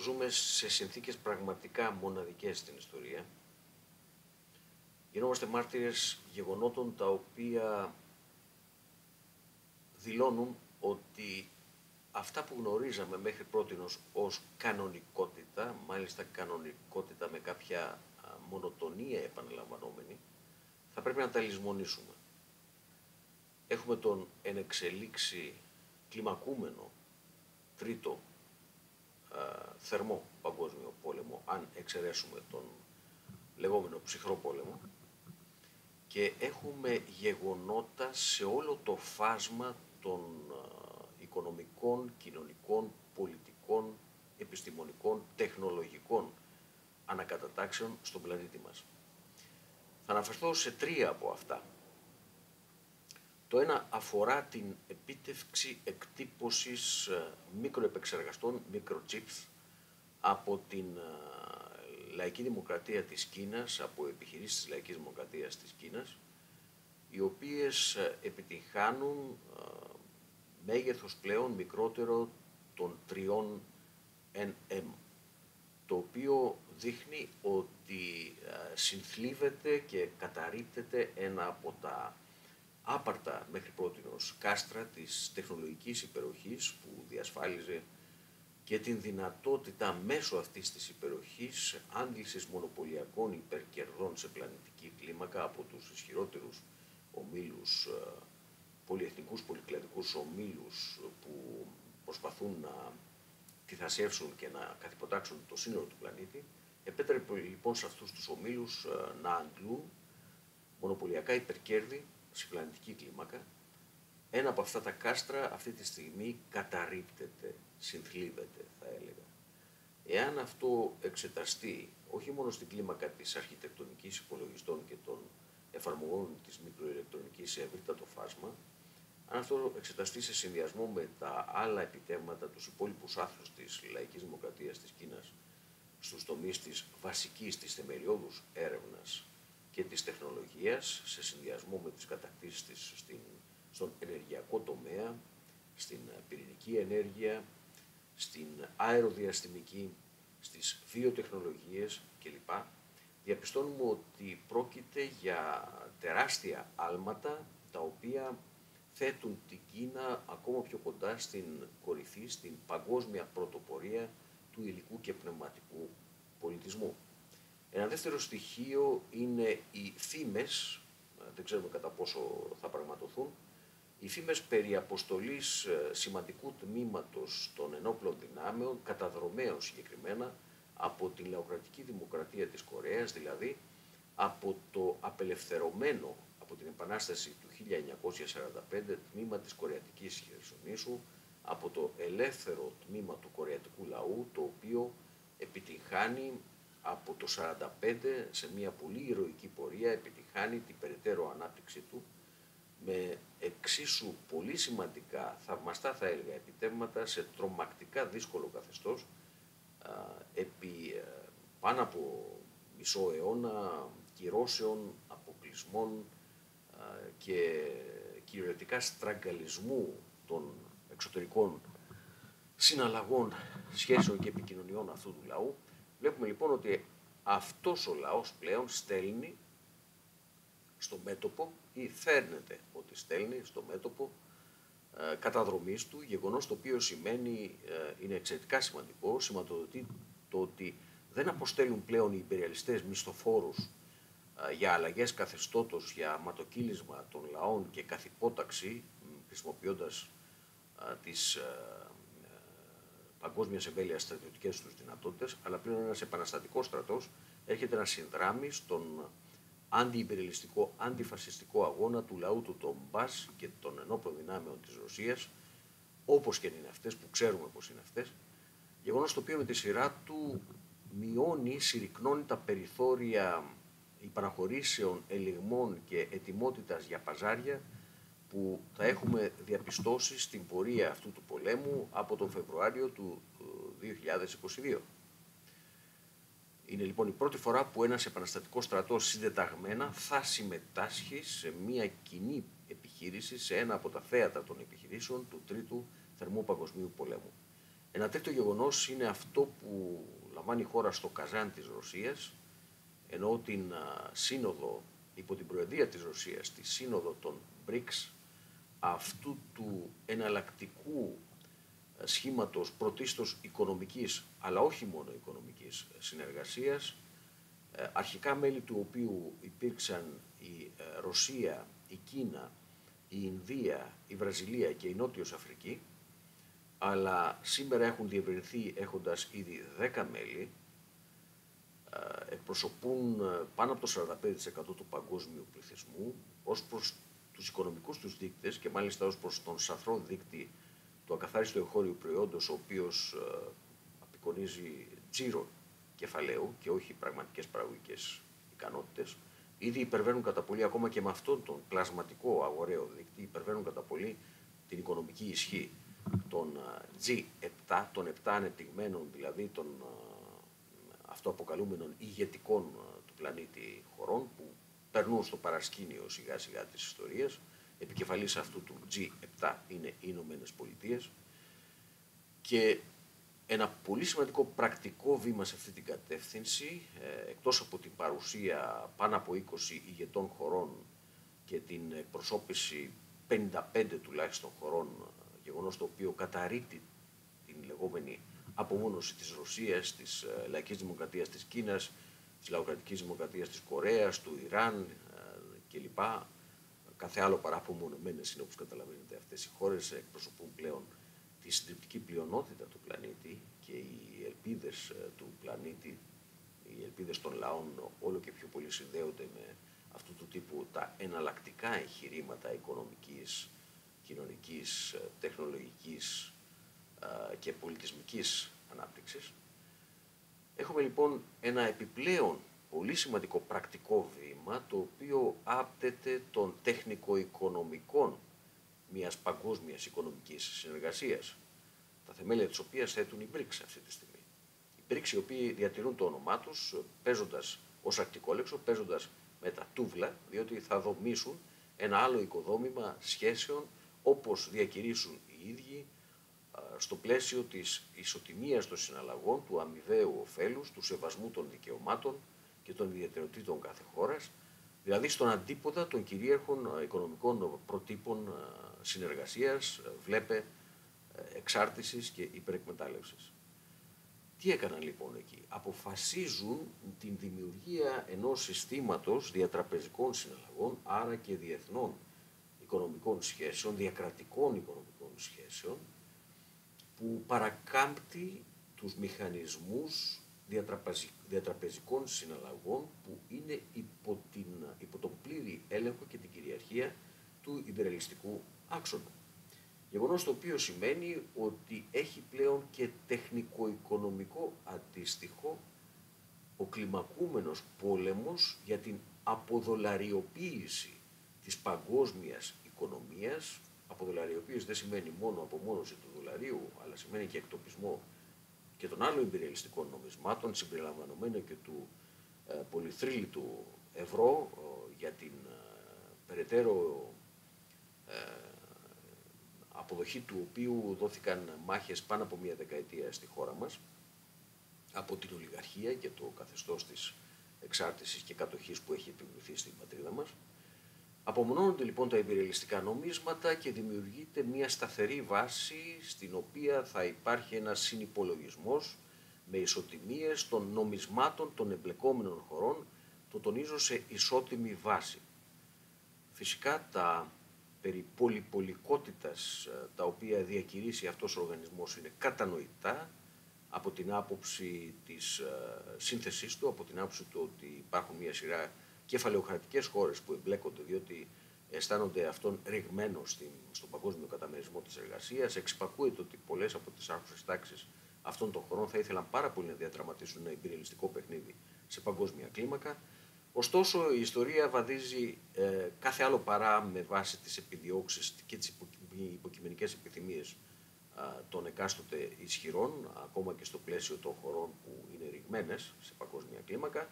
Ζούμε σε συνθήκες πραγματικά μοναδικές στην ιστορία. Γινόμαστε μάρτυρες γεγονότων τα οποία δηλώνουν ότι αυτά που γνωρίζαμε μέχρι πρότινος ως κανονικότητα, μάλιστα κανονικότητα με κάποια μονοτονία επαναλαμβανόμενη, θα πρέπει να τα λησμονήσουμε. Έχουμε τον ενεξελίξει κλιμακούμενο τρίτο θερμό παγκόσμιο πόλεμο, αν εξαιρέσουμε τον λεγόμενο ψυχρό πόλεμο, και έχουμε γεγονότα σε όλο το φάσμα των οικονομικών, κοινωνικών, πολιτικών, επιστημονικών, τεχνολογικών ανακατατάξεων στον πλανήτη μας. Θα αναφερθώ σε τρία από αυτά. Το ένα αφορά την επίτευξη εκτύπωσης μικροεπεξεργαστών, microchips, από την Λαϊκή Δημοκρατία της Κίνας, από επιχειρήσεις της Λαϊκής Δημοκρατίας της Κίνας, οι οποίες επιτυγχάνουν μέγεθος πλέον μικρότερο των 3 nm, το οποίο δείχνει ότι συνθλίβεται και καταρρίπτεται ένα από τα άπαρτα μέχρι πρότινος κάστρα της τεχνολογικής υπεροχής που διασφάλιζε και την δυνατότητα μέσω αυτής της υπεροχής άντλησης μονοπωλιακών υπερκερδών σε πλανητική κλίμακα από τους ισχυρότερους ομίλους, πολυεθνικούς πολυκλαδικούς ομίλους που προσπαθούν να τυθασεύσουν και να καθυποτάξουν το σύνολο του πλανήτη. Επέτρεπε λοιπόν σε αυτούς τους ομίλους να αντλούν μονοπωλιακά υπερκέρδη σε πλανητική κλίμακα. Ένα από αυτά τα κάστρα αυτή τη στιγμή καταρρίπτεται, συνθλίβεται θα έλεγα. Εάν αυτό εξεταστεί όχι μόνο στην κλίμακα της αρχιτεκτονικής υπολογιστών και των εφαρμογών της μικροηλεκτρονικής σε ευρύτατο φάσμα, αν αυτό εξεταστεί σε συνδυασμό με τα άλλα επιτεύγματα, τους υπόλοιπους άθρους της Λαϊκής Δημοκρατίας της Κίνας στους τομείς της βασικής, της θεμελιώδους έρευνας και της τεχνολογίας, σε συνδυασμό με τις κατακτήσεις της στον ενεργειακό τομέα, στην πυρηνική ενέργεια, στην αεροδιαστημική, στις βιοτεχνολογίες κλπ. Διαπιστώνουμε ότι πρόκειται για τεράστια άλματα τα οποία θέτουν την Κίνα ακόμα πιο κοντά στην κορυφή, στην παγκόσμια πρωτοπορία του υλικού και πνευματικού πολιτισμού. Ένα δεύτερο στοιχείο είναι οι φήμες, δεν ξέρουμε κατά πόσο θα πραγματοθούν, οι φήμες περί αποστολής σημαντικού τμήματος των ενόπλων δυνάμεων, καταδρομέων συγκεκριμένα, από την Λαοκρατική Δημοκρατία της Κορέας, δηλαδή από το απελευθερωμένο από την Επανάσταση του 1945 τμήμα της Κορεατικής Χερσονήσου, από το ελεύθερο τμήμα του κορεατικού λαού, το οποίο επιτυγχάνει από το 1945 σε μια πολύ ηρωική πορεία, επιτυγχάνει την περαιτέρω ανάπτυξη του με εξίσου πολύ σημαντικά, θαυμαστά θα έλεγα, επιτεύγματα σε τρομακτικά δύσκολο καθεστώς επί πάνω από μισό αιώνα κυρώσεων, αποκλεισμών και κυριολεκτικά στραγγαλισμού των εξωτερικών συναλλαγών, σχέσεων και επικοινωνιών αυτού του λαού. Βλέπουμε λοιπόν ότι αυτός ο λαός πλέον στέλνει στο μέτωπο ή φέρνεται ότι στέλνει στο μέτωπο καταδρομής του, γεγονός το οποίο σημαίνει, είναι εξαιρετικά σημαντικό, σηματοδοτεί το ότι δεν αποστέλνουν πλέον οι ιμπεριαλιστές μισθοφόρους για αλλαγές καθεστώτος, για ματοκύλισμα των λαών και καθυπόταξη, χρησιμοποιώντας τις παγκόσμιας εμβέλειας στρατιωτικές τους δυνατότητες, αλλά πλέον ένας επαναστατικός στρατός έρχεται να συνδράμει στον αντιιμπεριαλιστικό, αντιφασιστικό αγώνα του λαού του Ντομπάς και των ενόπλων δυνάμεων της Ρωσίας, όπως και είναι αυτές που ξέρουμε πως είναι αυτές, γεγονός το οποίο με τη σειρά του μειώνει, συρρυκνώνει τα περιθώρια υπαναχωρήσεων, ελιγμών και ετοιμότητας για παζάρια που θα έχουμε διαπιστώσει στην πορεία αυτού του πολέμου από τον Φεβρουάριο του 2022. Είναι λοιπόν η πρώτη φορά που ένας επαναστατικός στρατός συντεταγμένα θα συμμετάσχει σε μια κοινή επιχείρηση, σε ένα από τα θέατα των επιχειρήσεων του Τρίτου Θερμού Παγκοσμίου Πολέμου. Ένα τρίτο γεγονός είναι αυτό που λαμβάνει η χώρα στο Καζάν της Ρωσίας, ενώ την σύνοδο υπό την προεδρία της Ρωσίας, τη σύνοδο των BRICS, αυτού του εναλλακτικού σχήματος πρωτίστως οικονομικής, αλλά όχι μόνο οικονομικής συνεργασίας, αρχικά μέλη του οποίου υπήρξαν η Ρωσία, η Κίνα, η Ινδία, η Βραζιλία και η Νότιος Αφρική, αλλά σήμερα έχουν διευρυνθεί έχοντας ήδη 10 μέλη, εκπροσωπούν πάνω από το 45% του παγκόσμιου πληθυσμού, ως προς τους οικονομικούς τους δείκτες και μάλιστα ως προς τον σαθρό δείκτη του ακαθάριστου εγχώριου προϊόντος, ο οποίος απεικονίζει τζίρο κεφαλαίου και όχι πραγματικές παραγωγικές ικανότητες, ήδη υπερβαίνουν κατά πολύ, ακόμα και με αυτόν τον πλασματικό αγοραίο δείκτη, υπερβαίνουν κατά πολύ την οικονομική ισχύ των G7, των 7 ανεπτυγμένων, δηλαδή των αυτοαποκαλούμενων ηγετικών του πλανήτη χωρών, που περνούν στο παρασκήνιο σιγά σιγά της ιστορίας. Επικεφαλής αυτού του G7 είναι οι Ηνωμένες Πολιτείες, και ένα πολύ σημαντικό πρακτικό βήμα σε αυτή την κατεύθυνση, εκτός από την παρουσία πάνω από 20 ηγετών χωρών και την εκπροσώπηση 55 τουλάχιστον χωρών, γεγονός το οποίο καταρρίπτει την λεγόμενη απομόνωση της Ρωσίας, της λαϊκής δημοκρατίας της Κίνας, της λαοκρατικής δημοκρατίας της Κορέας, του Ιράν κλπ. Κάθε άλλο παρά απομονωμένες είναι, όπως καταλαβαίνετε, αυτές οι χώρες εκπροσωπούν πλέον τη συντριπτική πλειονότητα του πλανήτη, και οι ελπίδες του πλανήτη, οι ελπίδες των λαών όλο και πιο πολύ συνδέονται με αυτού του τύπου τα εναλλακτικά εγχειρήματα οικονομικής, κοινωνικής, τεχνολογικής και πολιτισμικής ανάπτυξης. Έχουμε λοιπόν ένα επιπλέον πολύ σημαντικό πρακτικό βήμα, το οποίο άπτεται των τεχνικο-οικονομικών μιας παγκόσμιας οικονομικής συνεργασίας, τα θεμέλια της οποίας θέτουν οι BRICS αυτή τη στιγμή. Οι BRICS, οι οποίοι διατηρούν το όνομά τους, παίζοντας ως ακτικόλεξο, παίζοντας με τα τούβλα, διότι θα δομήσουν ένα άλλο οικοδόμημα σχέσεων, όπως διακηρύσουν οι ίδιοι, στο πλαίσιο της ισοτιμίας των συναλλαγών, του αμοιβαίου ωφέλους, του σεβασμού των δικαιωμάτων και των ιδιαιτεροτήτων κάθε χώρας, δηλαδή στον αντίποδα των κυρίαρχων οικονομικών προτύπων συνεργασίας, βλέπε εξάρτησης και υπερεκμετάλλευσης. Τι έκαναν λοιπόν εκεί? Αποφασίζουν την δημιουργία ενός συστήματος διατραπεζικών συναλλαγών, άρα και διεθνών οικονομικών σχέσεων, διακρατικών οικονομικών σχέσεων, που παρακάμπτει τους μηχανισμούς διατραπεζικών συναλλαγών που είναι υπό τον πλήρη έλεγχο και την κυριαρχία του ιμπεριαλιστικού άξονα. Γεγονός το οποίο σημαίνει ότι έχει πλέον και τεχνικο-οικονομικό αντίστοιχο ο κλιμακούμενος πόλεμος για την αποδολαριοποίηση της παγκόσμιας οικονομίας. Αποδολαριοποίηση δεν σημαίνει μόνο απομόνωση του δολαρίου, αλλά σημαίνει και εκτοπισμό και των άλλων ιμπεριαλιστικών νομισμάτων, συμπεριλαμβανομένου και του πολυθρύλιτου ευρώ, για την περαιτέρω αποδοχή του οποίου δόθηκαν μάχες πάνω από μια δεκαετία στη χώρα μας από την ολιγαρχία και το καθεστώς της εξάρτησης και κατοχής που έχει επιβληθεί στην πατρίδα μας. Απομονώνονται λοιπόν τα ιμπεριαλιστικά νομίσματα και δημιουργείται μια σταθερή βάση στην οποία θα υπάρχει ένας συνυπολογισμός με ισοτιμίες των νομισμάτων των εμπλεκόμενων χωρών, το τονίζω, σε ισότιμη βάση. Φυσικά τα περί πολυπολικότητας τα οποία διακηρύσει αυτός ο οργανισμός είναι κατανοητά από την άποψη της σύνθεσής του, από την άποψη του ότι υπάρχουν μια σειρά κεφαλαιοκρατικές χώρες που εμπλέκονται διότι αισθάνονται αυτόν ρηγμένο στον παγκόσμιο καταμερισμό της εργασίας. Εξυπακούεται ότι πολλές από τις άρχουσες τάξεις αυτών των χωρών θα ήθελαν πάρα πολύ να διαδραματίσουν ένα ιμπεριαλιστικό παιχνίδι σε παγκόσμια κλίμακα. Ωστόσο, η ιστορία βαδίζει κάθε άλλο παρά με βάση τις επιδιώξεις και τις υποκειμενικές επιθυμίες των εκάστοτε ισχυρών, ακόμα και στο πλαίσιο των χωρών που είναι ρηγμένες σε παγκόσμια κλίμακα,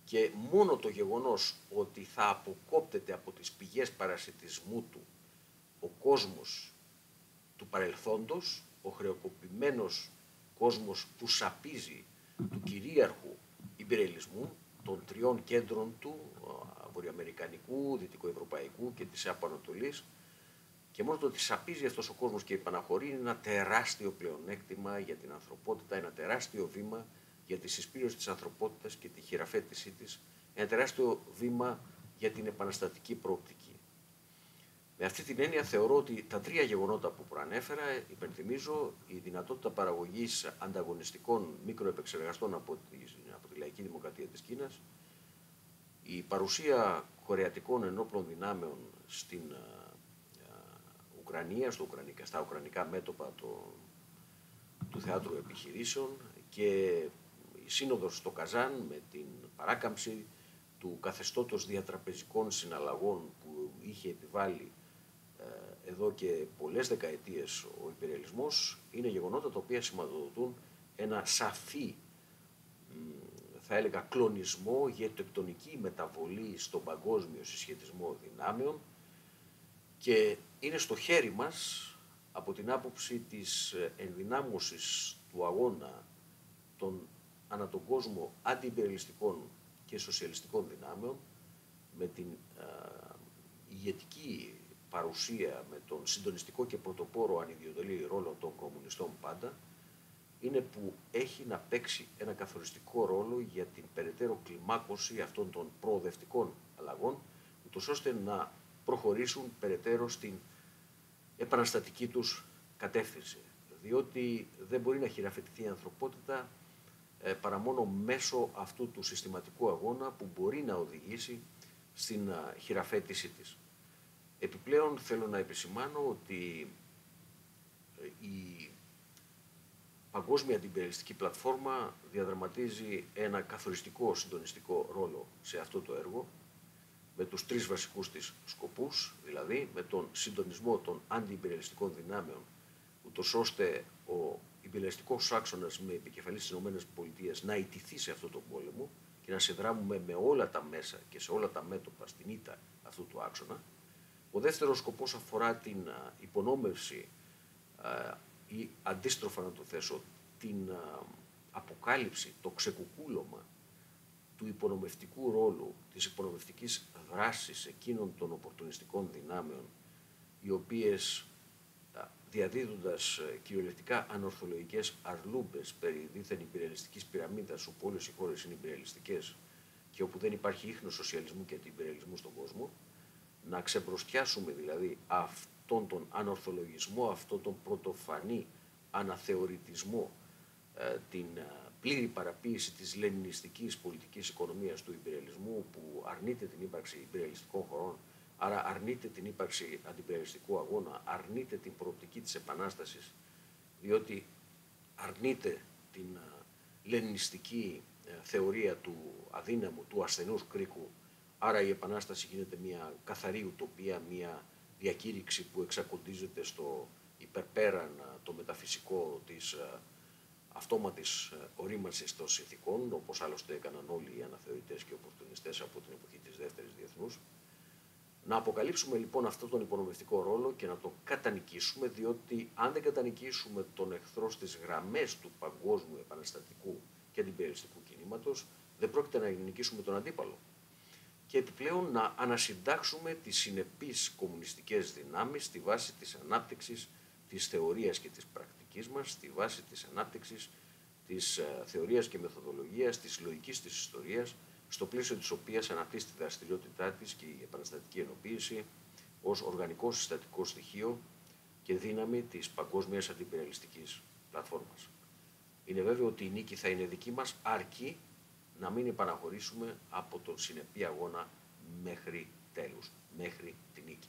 και μόνο το γεγονός ότι θα αποκόπτεται από τις πηγές παρασιτισμού του ο κόσμος του παρελθόντος ο χρεοκοπημένος κόσμος που σαπίζει του κυρίαρχου ιμπεριαλισμού των τριών κέντρων του, βορειοαμερικανικού, δυτικοευρωπαϊκού και της Ανατολής, και μόνο το ότι σαπίζει αυτός ο κόσμος και υπαναχωρεί είναι ένα τεράστιο πλεονέκτημα για την ανθρωπότητα, ένα τεράστιο βήμα για τη συσπήρωση της ανθρωπότητας και τη χειραφέτησή της, ένα τεράστιο βήμα για την επαναστατική προοπτική. Με αυτή την έννοια θεωρώ ότι τα τρία γεγονότα που προανέφερα, υπενθυμίζω, η δυνατότητα παραγωγής ανταγωνιστικών μικροεπεξεργαστών από τη Λαϊκή Δημοκρατία της Κίνας, η παρουσία κορεατικών ενόπλων δυνάμεων στην Ουκρανία, στα ουκρανικά μέτωπα του θεάτρου επιχειρήσεων και η σύνοδος στο Καζάν με την παράκαμψη του καθεστώτος διατραπεζικών συναλλαγών που είχε επιβάλει εδώ και πολλές δεκαετίες ο ιμπεριαλισμός, είναι γεγονότα τα οποία σηματοδοτούν ένα σαφή, θα έλεγα, κλονισμό για τεκτονική μεταβολή στον παγκόσμιο συσχετισμό δυνάμεων και είναι στο χέρι μας από την άποψη της ενδυνάμωσης του αγώνα των ανά τον κόσμο αντιιμπεριαλιστικών και σοσιαλιστικών δυνάμεων με την ηγετική παρουσία, με τον συντονιστικό και πρωτοπόρο ανιδιοτελή ρόλο των κομμουνιστών πάντα, είναι που έχει να παίξει ένα καθοριστικό ρόλο για την περαιτέρω κλιμάκωση αυτών των προοδευτικών αλλαγών, ούτως ώστε να προχωρήσουν περαιτέρω στην επαναστατική τους κατεύθυνση. Διότι δεν μπορεί να χειραφετηθεί η ανθρωπότητα παρά μόνο μέσω αυτού του συστηματικού αγώνα που μπορεί να οδηγήσει στην χειραφέτησή της. Επιπλέον θέλω να επισημάνω ότι η παγκόσμια αντιιμπεριαλιστική πλατφόρμα διαδραματίζει ένα καθοριστικό συντονιστικό ρόλο σε αυτό το έργο, με τους τρεις βασικούς της σκοπούς, δηλαδή με τον συντονισμό των αντιιμπεριαλιστικών δυνάμεων, ούτως ώστε ο ιμπεριαλιστικός άξονας με επικεφαλή στις ΗΠΑ να ιτηθεί σε αυτόν τον πόλεμο και να συνδράμουμε με όλα τα μέσα και σε όλα τα μέτωπα στην ήττα αυτού του άξονα. Ο δεύτερος σκοπός αφορά την υπονόμευση ή αντίστροφα να το θέσω, την αποκάλυψη, το ξεκουκούλωμα του υπονομευτικού ρόλου, της υπονομευτικής δράσης εκείνων των οπορτουνιστικών δυνάμεων, οι οποίες διαδίδοντας κυριολεκτικά ανορθολογικές αρλούμπες περί δίθεν υπεριαλιστικής πυραμίδας, όπου όλες οι χώρες είναι υπεριαλιστικές και όπου δεν υπάρχει ίχνος σοσιαλισμού και αντιυπεριαλισμού στον κόσμο, να ξεμπροστιάσουμε δηλαδή αυτόν τον ανορθολογισμό, αυτόν τον πρωτοφανή αναθεωρητισμό, την πλήρη παραποίηση της λενινιστικής πολιτικής οικονομίας του υπεριαλισμού, που αρνείται την ύπαρξη υπεριαλιστικών χωρών, άρα αρνείται την ύπαρξη αντιπεριαλιστικού αγώνα, αρνείται την προοπτική της επανάστασης, διότι αρνείται την λενινιστική θεωρία του αδύναμου, του ασθενούς κρίκου. Άρα η επανάσταση γίνεται μια καθαρή ουτοπία, μια διακήρυξη που εξακοντίζεται στο υπερπέραν το μεταφυσικό της αυτόματης ορίμανσης των συνθηκών, όπως άλλωστε έκαναν όλοι οι αναθεωρητές και οπορτουνιστές από την εποχή της Δεύτερης Διεθνούς. Να αποκαλύψουμε λοιπόν αυτόν τον υπονομευτικό ρόλο και να τον κατανικήσουμε, διότι αν δεν κατανικήσουμε τον εχθρό στις γραμμές του παγκόσμιου επαναστατικού και αντιπεριαλιστικού κινήματος, δεν πρόκειται να νικήσουμε τον αντίπαλο. Και επιπλέον να ανασυντάξουμε τις συνεπείς κομμουνιστικές δυνάμεις στη βάση της ανάπτυξης της θεωρίας και της πρακτικής μας, στη βάση της ανάπτυξης της θεωρίας και μεθοδολογίας, της λογικής της ιστορίας, στο πλαίσιο της οποίας αναπτύσσει τη δραστηριότητά της και η επαναστατική ενοποίηση ως οργανικό συστατικό στοιχείο και δύναμη της παγκόσμιας αντιπεριαλιστικής πλατφόρμας. Είναι βέβαιο ότι η νίκη θα είναι δική μας, αρκεί να μην υπαναχωρήσουμε από τον συνεπή αγώνα μέχρι τέλους, μέχρι τη νίκη.